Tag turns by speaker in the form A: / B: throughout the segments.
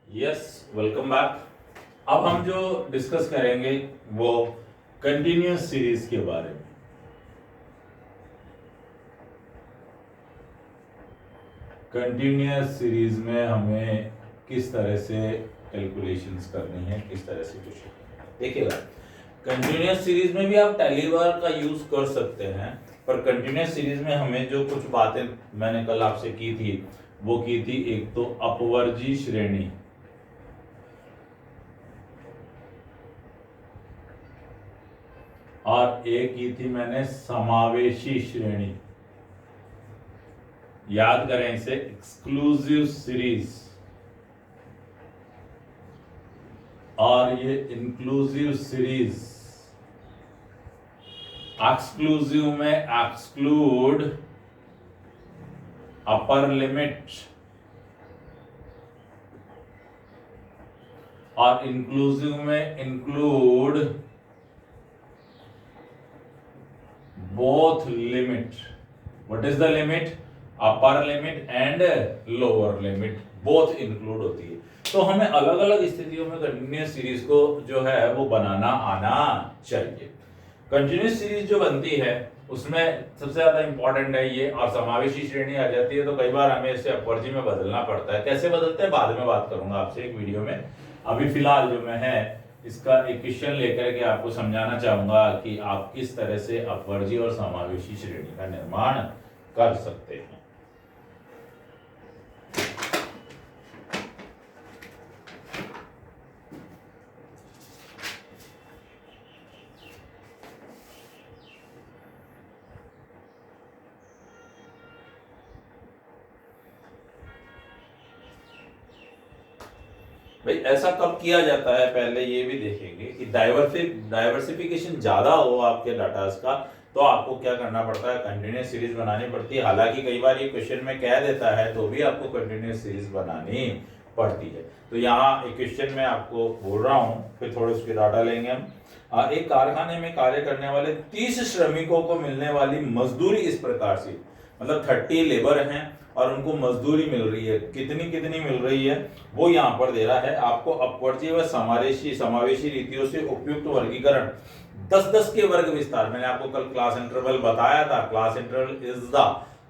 A: Yes, welcome back. अब हम जो डिस्कस करेंगे वो कंटिन्यूअस सीरीज के बारे में। कंटिन्यूअस सीरीज में हमें किस तरह से कैलकुलेशंस करनी है, किस तरह से कुछ देखिएगा। कंटिन्यूअस सीरीज में भी आप टैलीबार का यूज कर सकते हैं, पर कंटिन्यूअस सीरीज में हमें जो कुछ बातें मैंने कल आपसे की थी वो की थी, एक तो अपवर्जी श्रेणी और एक की थी मैंने समावेशी श्रेणी। याद करें इसे, एक्सक्लूसिव सीरीज और ये इंक्लूसिव सीरीज। एक्सक्लूसिव में एक्सक्लूड अपर लिमिट और इंक्लूसिव में include both limit. What is the limit? upper limit and lower limit both include होती है। तो हमें अलग अलग स्थितियों में कंटिन्यूअस सीरीज को जो है वो बनाना आना चाहिए। कंटिन्यूअस सीरीज जो बनती है उसमें सबसे ज्यादा इंपॉर्टेंट है ये, और समावेशी श्रेणी आ जाती है तो कई बार हमें इसे अपवर्जी में बदलना पड़ता है। कैसे बदलते हैं बाद में बात करूंगा आपसे एक वीडियो में। अभी फिलहाल जो मैं है इसका एक क्वेश्चन लेकर के आपको समझाना चाहूंगा कि आप किस तरह से अपवर्जी और समावेशी श्रेणी का निर्माण कर सकते हैं। भाई ऐसा कब किया जाता है, पहले ये भी देखेंगे कि डाइवर्सिफिकेशन ज्यादा हो आपके डाटास का तो आपको क्या करना पड़ता है, कंटिन्यूअस सीरीज बनानी पड़ती है। हालांकि कई बार ये क्वेश्चन में कह देता है तो भी आपको कंटिन्यूअस सीरीज बनानी पड़ती है। तो यहाँ एक क्वेश्चन में आपको बोल रहा हूँ, फिर थोड़े उसके डाटा लेंगे हम। एक कारखाने में कार्य करने वाले 30 श्रमिकों को मिलने वाली मजदूरी इस प्रकार से, मतलब 30 लेबर हैं और उनको मजदूरी मिल रही है, कितनी कितनी मिल रही है वो यहाँ पर दे रहा है आपको। अपवर्जी व समावेशी रीतियों से उपयुक्त वर्गीकरण 10-10 के वर्ग विस्तार। मैंने आपको कल क्लास इंटरवल बताया था। Class interval is the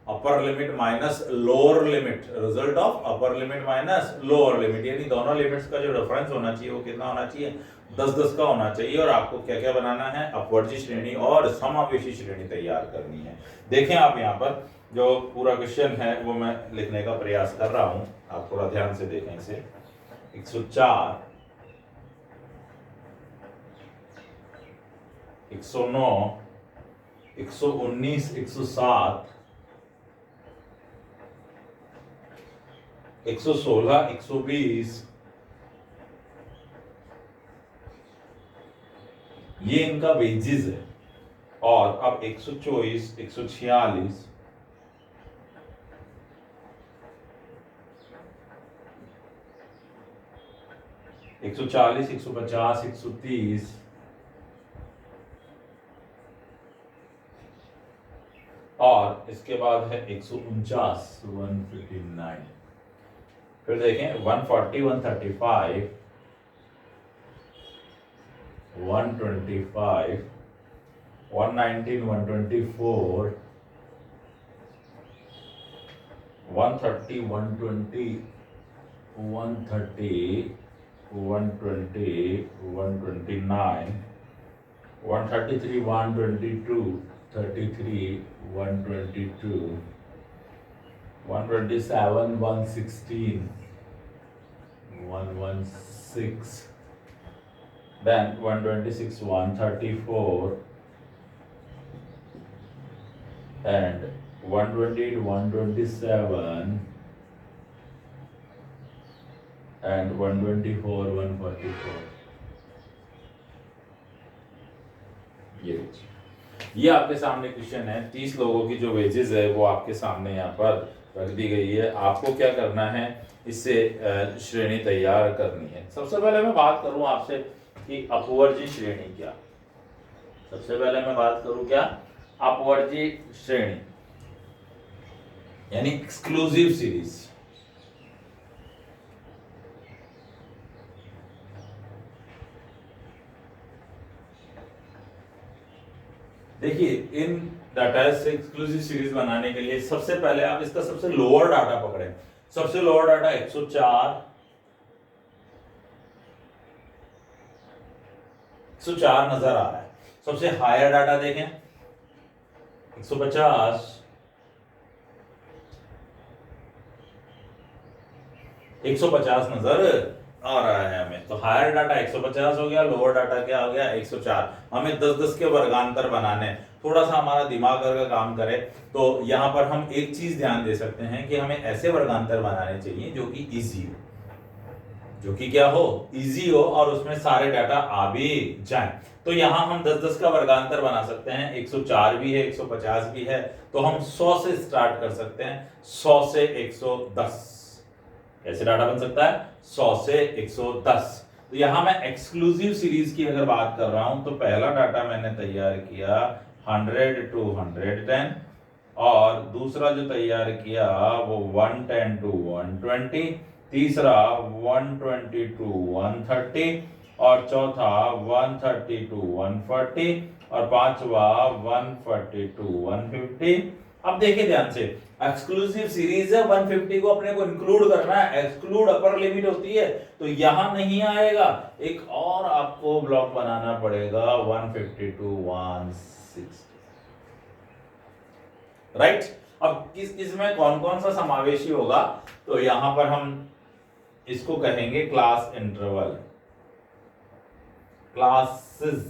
A: upper limit minus lower limit, result of upper limit minus lower limit, यानी दोनों लिमिट्स का जो डिफरेंस होना चाहिए वो कितना होना चाहिए, 10-10 का होना चाहिए। और आपको क्या क्या बनाना है, अपवर्जी श्रेणी और समावेशी श्रेणी तैयार करनी है। देखें आप यहाँ पर जो पूरा क्वेश्चन है वो मैं लिखने का प्रयास कर रहा हूं, आप थोड़ा ध्यान से देखें इसे। 104, 109, 119, 107, 116, 120, ये इनका वेजेस है। और अब 124, 146, 140, 150, 130, और इसके बाद है 149, 159। फिर देखें 140, 135, 125, 119, 124, 130, 120, 130, 120, 129, 133, 122, 33, 122, 127, 116, 116, then 126, 134, and 128, 127, and 124, 144। ये आपके सामने क्वेश्चन है। 30 लोगों की जो वेजेस है वो आपके सामने यहाँ पर रख दी गई है। आपको क्या करना है, इससे श्रेणी तैयार करनी है। सबसे पहले मैं बात करूं आपसे कि अपवर्जी श्रेणी क्या। सबसे पहले मैं बात करूं क्या, अपवर्जी श्रेणी यानी एक्सक्लूसिव सीरीज। देखिए इन डाटा से एक्सक्लूसिव सीरीज बनाने के लिए सबसे पहले आप इसका सबसे लोअर डाटा पकड़े। सबसे लोअर डाटा 104 नजर आ रहा है। सबसे हायर डाटा देखें 150, 150 नजर आ रहा है हमें। तो हायर डाटा 150 हो गया, लोअर डाटा क्या हो गया 104। हमें 10-10 के वर्गांतर बनाने, थोड़ा सा हमारा दिमाग अगर काम करे तो यहाँ पर हम एक चीज ध्यान दे सकते हैं कि हमें ऐसे वर्गांतर बनाने चाहिए जो कि इजी हो, जो कि क्या हो, इजी हो और उसमें सारे डाटा आ भी जाए। तो यहाँ हम 10-10 का वर्गांतर बना सकते हैं। 104 भी है, 150 भी है, तो हम 100 से स्टार्ट कर सकते हैं। 100 से 110 ऐसे डाटा बन सकता है, 100 से 110। तो यहां मैं एक्सक्लूसिव सीरीज की अगर बात कर रहा हूं तो पहला डाटा मैंने तैयार किया 100 to 110 और दूसरा जो तैयार किया वो 110 to 120, तीसरा 120 to 130 और चौथा 130 to 140 और पांचवा 140 to 150। अब देखिए ध्यान से, एक्सक्लूसिव सीरीज है, 150 को अपने को इंक्लूड करना है, एक्सक्लूड अपर लिमिट होती है तो यहां नहीं आएगा। एक और आपको ब्लॉक बनाना पड़ेगा 150 to 160, राइट। अब इसमें कौन कौन सा समावेशी होगा, तो यहां पर हम इसको कहेंगे क्लास इंटरवल, क्लासेस,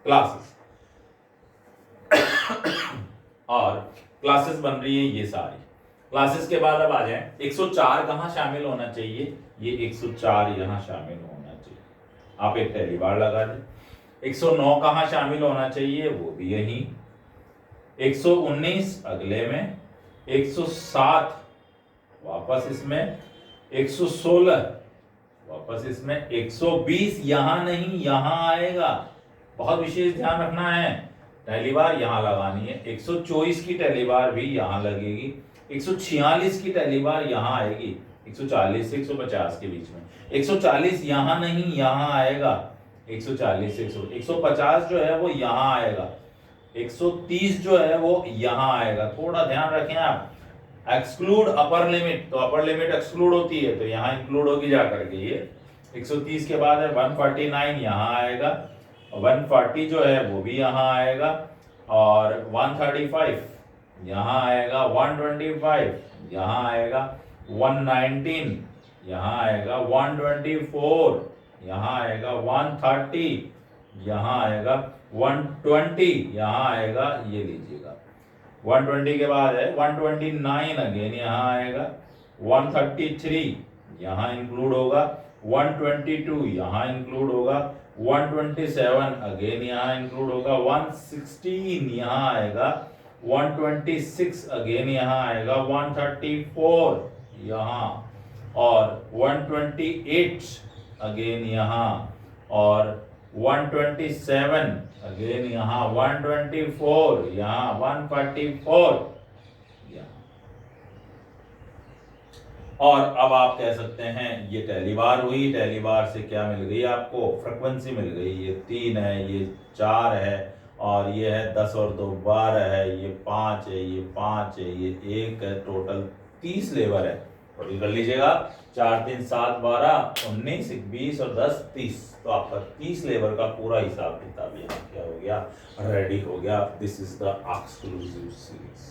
A: क्लासेस और क्लासेस बन रही है ये सारी। क्लासेस के बाद अब आ जाए 104 कहां शामिल होना चाहिए, ये 104 यहां शामिल होना चाहिए। आप एक टैली बार लगा दें। 109 कहां शामिल होना चाहिए, वो भी यही। 119 अगले में, 107 वापस इसमें, 116 वापस इसमें, 120 यहां नहीं यहां आएगा। बहुत विशेष ध्यान रखना है, टैली बार यहां लगानी है। 124 की टैली बार भी यहां लगेगी, 146 की टैली बार यहां आएगी, 140 से 150 के बीच में। 140 यहां नहीं यहां आएगा, 140 से 150 जो है वो यहां आएगा, 130 जो है वो यहां आएगा। थोड़ा ध्यान रखें आप, एक्सक्लूड अपर लिमिट, तो अपर लिमिट एक्सक्लूड होती है तो यहां इंक्लूड होगी जाकर के ये 130 के बाद है 149 यहां आएगा, 140 जो है वो भी यहां आएगा और 135 यहां आएगा, 125 यहां आएगा, 119 यहां आएगा, 124 यहां आएगा, 130 यहां आएगा, 120 यहां आएगा। ये लीजिएगा 120 के बाद है 129 अगेन यहां आएगा, 133 यहां इंक्लूड होगा, 122 यहां इंक्लूड होगा, 127 अगेन यहां इंक्लूड होगा, 116 यहां आएगा, 126 अगेन यहां आएगा, 134 यहां और 128 अगेन यहां और 127 अगेन यहां, 124 यहां, 144 यहां। और अब आप कह सकते हैं ये टैली बार हुई, टैली बार से क्या मिल गई आपको, फ्रीक्वेंसी मिल गई। ये 3 है, ये 4 है और ये है 10 और 2 12 है, ये 5 है, ये 5 है, ये 1 है, टोटल 30 लेबर है। टोटल कर लीजिएगा 4 3 7 12 19 20 और 10 30, तो आपका 30 लेबर का पूरा हिसाब किताब यहाँ क्या हो गया, रेडी हो गया। This is the exclusive series,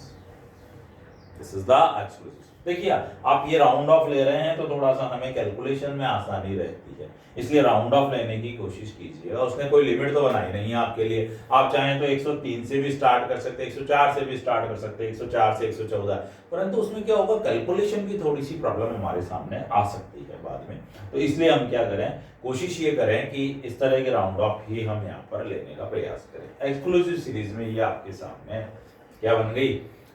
A: this is the exclusive. देखिए आप ये राउंड ऑफ ले रहे हैं तो थोड़ा सा हमें कैलकुलेशन में आसानी रहती है, इसलिए राउंड ऑफ लेने की कोशिश कीजिएगा। उसने कोई लिमिट तो बनाई नहीं है आपके लिए, आप चाहें तो 103 से भी स्टार्ट कर सकते हैं, 104 से भी स्टार्ट कर सकते हैं, 104 से 114, परंतु उसमें क्या होगा, कैलकुलेशन की थोड़ी सी प्रॉब्लम हमारे सामने आ सकती है बाद में। तो इसलिए हम क्या करें, कोशिश ये करें कि इस तरह के राउंड ऑफ ही हम यहाँ पर लेने का प्रयास करें। एक्सक्लूसिव सीरीज में ये आपके सामने क्या बन गई,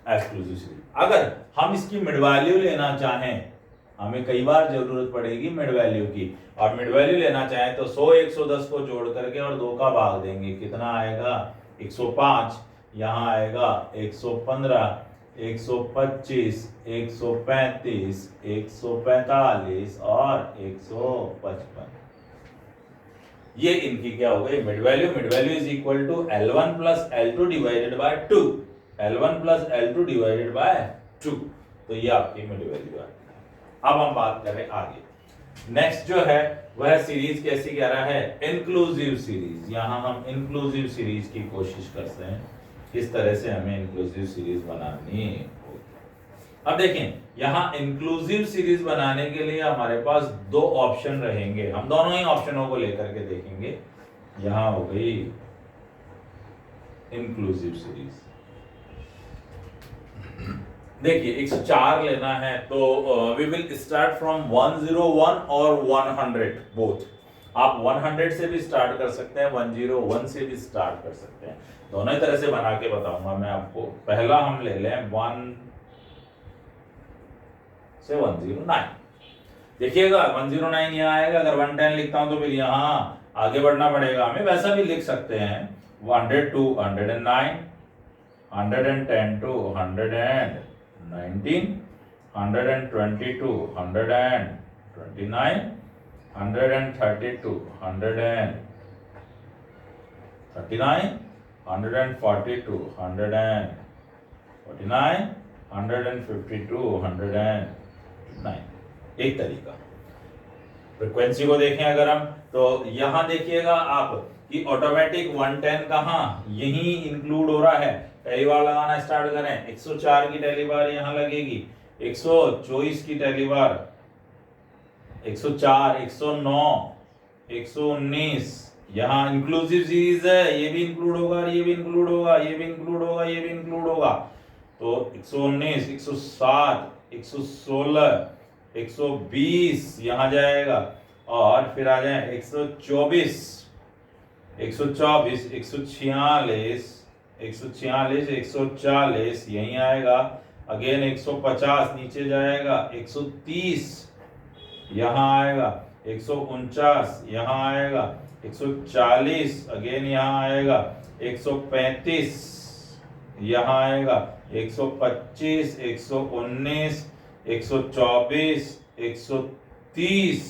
A: एक्सक्लूसिव सीरीज। अगर हम इसकी मिड वैल्यू लेना चाहें, हमें कई बार जरूरत पड़ेगी मिड वैल्यू की, और मिड वैल्यू लेना चाहें तो 100 110 को जोड़ करके और 2 का भाग देंगे, कितना आएगा 105, यहाँ आएगा 115, 125, 135, 145 और 155। ये इनकी क्या हो गई mid value is equal to L1 plus L2 divided by 2, L1 plus L2 divided by 2, तो ये आपकी मिड वैल्यू है। अब हम बात करें आगे, नेक्स्ट जो है वह सीरीज कैसी कह रहा है, इंक्लूसिव सीरीज। यहां हम इंक्लूसिव सीरीज की कोशिश करते हैं, किस तरह से हमें इंक्लूसिव सीरीज बनानी होगी। अब देखें, यहां इंक्लूसिव सीरीज बनाने के लिए हमारे पास दो ऑप्शन रहेंगे, हम दोनों ही ऑप्शनों को लेकर के देखेंगे। यहां हो गई इंक्लूसिव सीरीज, देखिए 104 लेना है तो वी विल स्टार्ट फ्रॉम 101 और 100 बोथ। आप 100 से भी स्टार्ट कर सकते हैं, 101 से भी स्टार्ट कर सकते हैं, दोनों ही तरह से बना के बताऊंगा मैं आपको। पहला हम ले लें 1 से 109, देखिएगा 109 यहाँ आएगा, अगर 110 लिखता हूं तो फिर यहाँ आगे बढ़ना पड़ेगा हमें, वैसा भी लिख सकते हैं 100 to 109, 110 to 119, 120 to 129, 130 to 139, 140 to 149, 150 to 109। एक तरीका। फ्रीक्वेंसी को देखें अगर हम, तो यहां देखिएगा आप कि ऑटोमेटिक 110 कहां यही इंक्लूड हो रहा है। टेली बार लगाना स्टार्ट करें, 104 की टेली बार यहां लगेगी, 124 की टेली बार, 104, 109, 119, यहाँ इंक्लूसिव सीरीज है, ये भी इंक्लूड होगा, ये भी इंक्लूड होगा, ये भी इंक्लूड होगा, ये भी इंक्लूड होगा। तो 119, 107, 116, 120 यहां जाएगा, और फिर आ जाए 124, 146, 146, 146, 140 यहीं आएगा, अगेन 150 नीचे जाएगा, 130 यहां आएगा, 149 यहां आएगा, 140 अगेन यहां आएगा, 135 यहां आएगा, 125, 119, 124, 130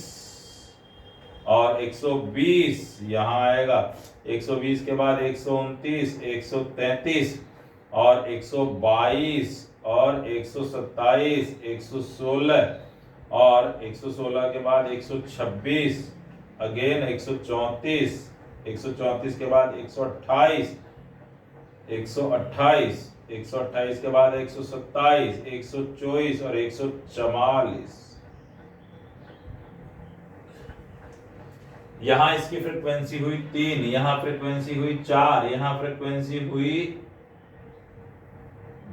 A: और 120 यहां आएगा, 120 के बाद 129, 133 और 122 और 127, 116 और 116 के बाद 126 अगेन 134, 134 के बाद 128, 128, 128 के बाद 127, 124 और 144। यहां इसकी फ्रीक्वेंसी हुई 3, यहां फ्रीक्वेंसी हुई 4, यहां फ्रीक्वेंसी हुई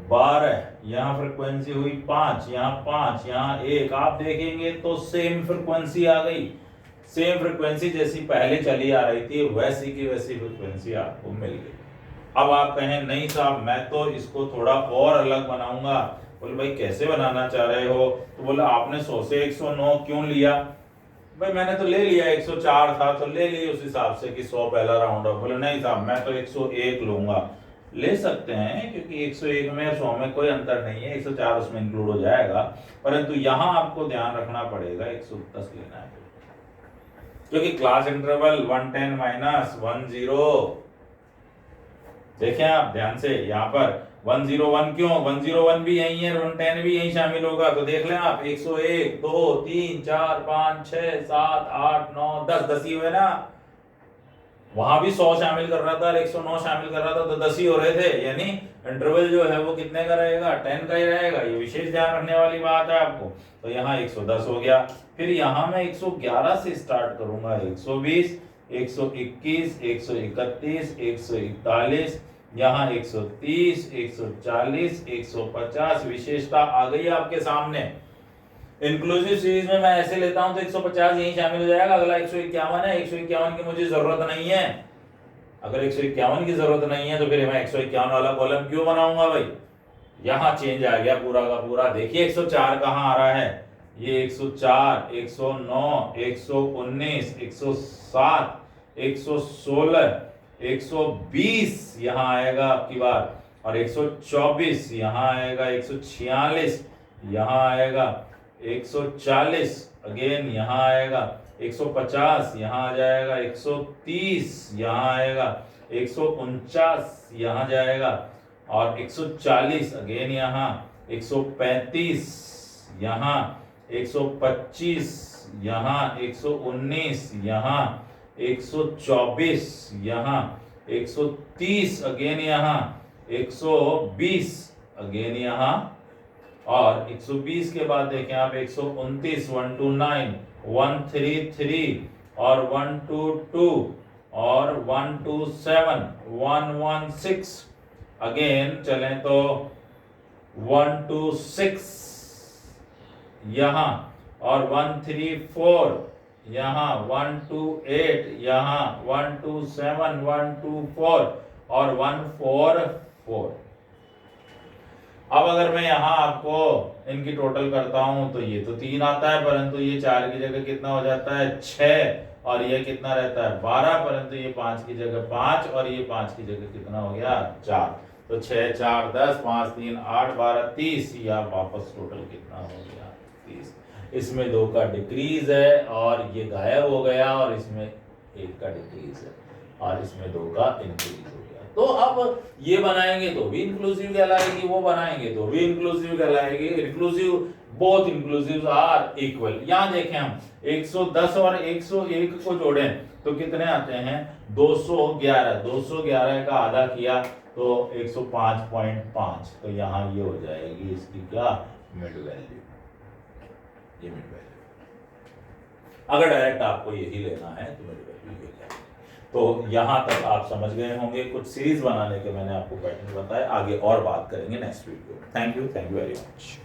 A: 12, यहां फ्रीक्वेंसी हुई 5, यहां 5, यहां 1। आप देखेंगे तो सेम फ्रीक्वेंसी आ गई, सेम फ्रीक्वेंसी जैसी पहले चली आ रही थी वैसी की वैसी फ्रीक्वेंसी आपको मिल गई। अब आप कहें नहीं साहब मैं तो इसको थोड़ा और अलग बनाऊंगा, बोले भाई कैसे बनाना चाह रहे हो, तो बोला आपने 100 से 109 क्यों लिया, भाई मैंने तो ले लिया 104 था तो ले लिया उस हिसाब से कि 100 पहला राउंड ऑफ। बोले नहीं साहब मैं तो 101 लूंगा, ले सकते हैं क्योंकि 101 में 100 में कोई अंतर नहीं है, 104 उसमें इंक्लूड हो जाएगा, परंतु यहां आपको ध्यान रखना पड़ेगा 110 लेना है क्योंकि क्लास इंटरवल 110 माइनस 10। देखें आप ध्यान से, यहाँ पर 101 क्यों, 101 भी यही है, 110 भी यही शामिल होगा, तो देख लें आप 101, 2, 3, 4, 5, 6, 7, 8, 9, 10 ही हुए ना, वहां भी 100 शामिल कर रहा था, 109 शामिल कर रहा था, तो 10 ही हो रहे थे, यानी इंटरवल जो है वो कितने का रहेगा, 10 का ही रहेगा। ये विशेष ध्यान रखने वाली बात है आपको। तो यहाँ 110 हो गया, फिर यहाँ मैं 111 से स्टार्ट करूंगा, 120, 121, 131, 141, यहाँ 130, 140, 150 विशेषता आ गई आपके सामने। इंक्लूसिव सीरीज में मैं ऐसे लेता हूं तो 150 यही शामिल हो जाएगा, अगला 151 है, 151 की मुझे जरूरत नहीं है। अगर 151 की जरूरत नहीं है तो फिर मैं 151 वाला कॉलम क्यों बनाऊंगा भाई, यहां चेंज आ गया पूरा का पूरा। देखिए 104 कहां आ रहा है, ये 104, 109, 119, 107, 116, 120 यहां आएगा आपकी बार, और 124 यहां आएगा, 146 यहां आएगा, 140 अगेन यहां आएगा, 150 यहाँ आ जाएगा, 130 यहाँ आएगा, 149 यहाँ जाएगा, और 140 अगेन यहाँ, 135 यहाँ, 125 यहाँ, 119 यहाँ, 124 यहाँ, 130 अगेन यहाँ, 120 अगेन यहाँ, और 120 के बाद देखें आप 129, 129, 133 और 122 और 127, 116 अगेन चलें तो 126 यहाँ, और 134 यहाँ, 128 यहाँ, 127, 124 और 144। अब अगर मैं यहाँ आपको इनकी टोटल करता हूं तो ये तो 3 आता है, परंतु ये 4 की जगह कितना हो जाता है 6, और ये कितना रहता है 12, परंतु ये 5 की जगह 5, और ये 5 की जगह कितना हो गया 4। तो 6 4 10, 5 3 8 12 30, या वापस टोटल कितना हो गया 30। इसमें 2 का डिक्रीज है और ये गायब हो गया, और इसमें 1 का डिक्रीज है और इसमें 2 का इंक्रीज हो गया। तो अब ये बनाएंगे तो भी इंक्लूसिव कहलाएगी, वो बनाएंगे तो भी इंक्लूसिव कहलाएगी। Inclusive, both inclusive are equal. यहाँ देखें हम 110 और 101 को जोड़ें तो कितने आते हैं 211। 211 का आधा किया तो 105.5, तो यहाँ ये हो जाएगी इसकी क्या मिड वैल्यू, ये मिड वैल्यू। अगर डायरेक्ट आपको यही लेना है तो मिड वैल्यू ये है। तो यहाँ तक आप समझ गए होंगे, कुछ सीरीज बनाने के मैंने आपको पैटर्न बताया, आगे और बात करेंगे नेक्स्ट वीडियो में। Thank you very much.